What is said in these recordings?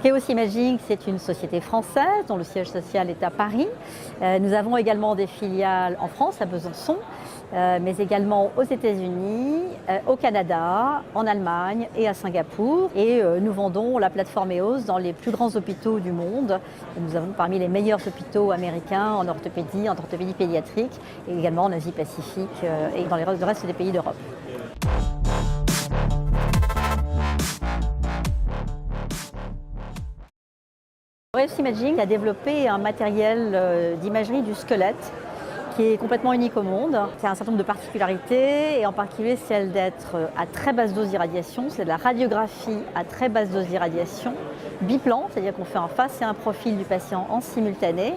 Chaos Imaging, c'est une société française dont le siège social est à Paris. Nous avons également des filiales en France, à Besançon, mais également aux États-Unis, au Canada, en Allemagne et à Singapour. Et nous vendons la plateforme EOS dans les plus grands hôpitaux du monde. Nous avons parmi les meilleurs hôpitaux américains en orthopédie pédiatrique et également en Asie-Pacifique et dans le reste des pays d'Europe. Chaos Imaging a développé un matériel d'imagerie du squelette qui est complètement unique au monde. C'est un certain nombre de particularités et en particulier celle d'être à très basse dose d'irradiation. C'est de la radiographie à très basse dose d'irradiation, biplan, c'est-à-dire qu'on fait un face et un profil du patient en simultané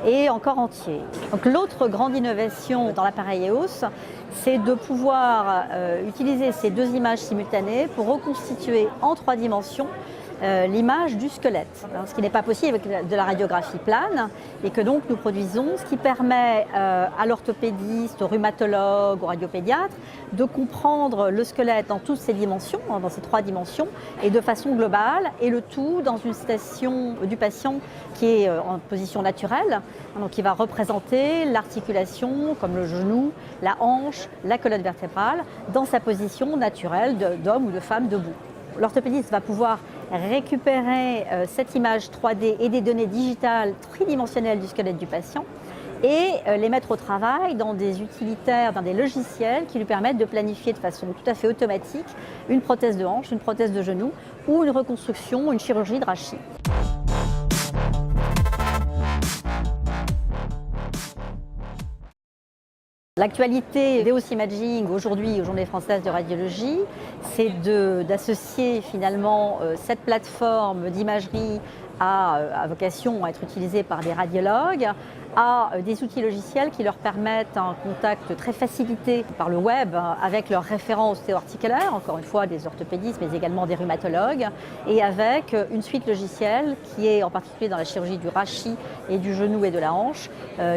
et en corps entier. Donc l'autre grande innovation dans l'appareil EOS, c'est de pouvoir utiliser ces deux images simultanées pour reconstituer en 3 dimensions l'image du squelette, ce qui n'est pas possible avec de la radiographie plane et que donc nous produisons, ce qui permet à l'orthopédiste, au rhumatologue, au radiopédiatre de comprendre le squelette dans toutes ses dimensions, dans ces 3 dimensions et de façon globale, et le tout dans une station du patient qui est en position naturelle, donc qui va représenter l'articulation comme le genou, la hanche, la colonne vertébrale dans sa position naturelle d'homme ou de femme debout. L'orthopédiste va pouvoir récupérer cette image 3D et des données digitales tridimensionnelles du squelette du patient et les mettre au travail dans des utilitaires, dans des logiciels qui lui permettent de planifier de façon tout à fait automatique une prothèse de hanche, une prothèse de genou ou une reconstruction, une chirurgie de rachis. L'actualité d'EOS Imaging aujourd'hui aux Journées françaises de radiologie, c'est d'associer finalement cette plateforme d'imagerie à vocation à être utilisée par des radiologues à des outils logiciels qui leur permettent un contact très facilité par le web avec leurs référents ostéo-articulaires, encore une fois des orthopédistes mais également des rhumatologues, et avec une suite logicielle qui est en particulier dans la chirurgie du rachis et du genou et de la hanche,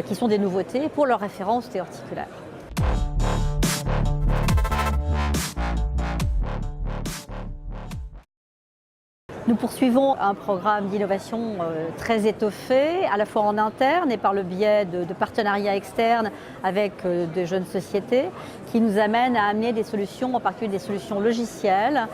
qui sont des nouveautés pour leurs référents ostéo-articulaires. Nous poursuivons un programme d'innovation très étoffé, à la fois en interne et par le biais de partenariats externes avec de jeunes sociétés qui nous amènent à amener des solutions, en particulier des solutions logicielles,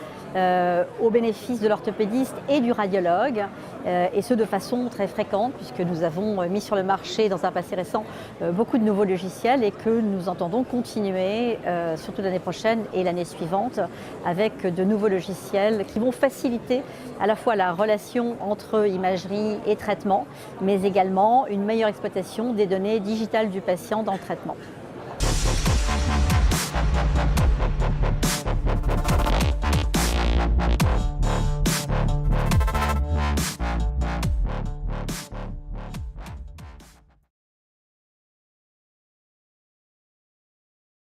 au bénéfice de l'orthopédiste et du radiologue, et ce de façon très fréquente puisque nous avons mis sur le marché dans un passé récent beaucoup de nouveaux logiciels et que nous entendons continuer, surtout l'année prochaine et l'année suivante, avec de nouveaux logiciels qui vont faciliter à la fois la relation entre imagerie et traitement, mais également une meilleure exploitation des données digitales du patient dans le traitement.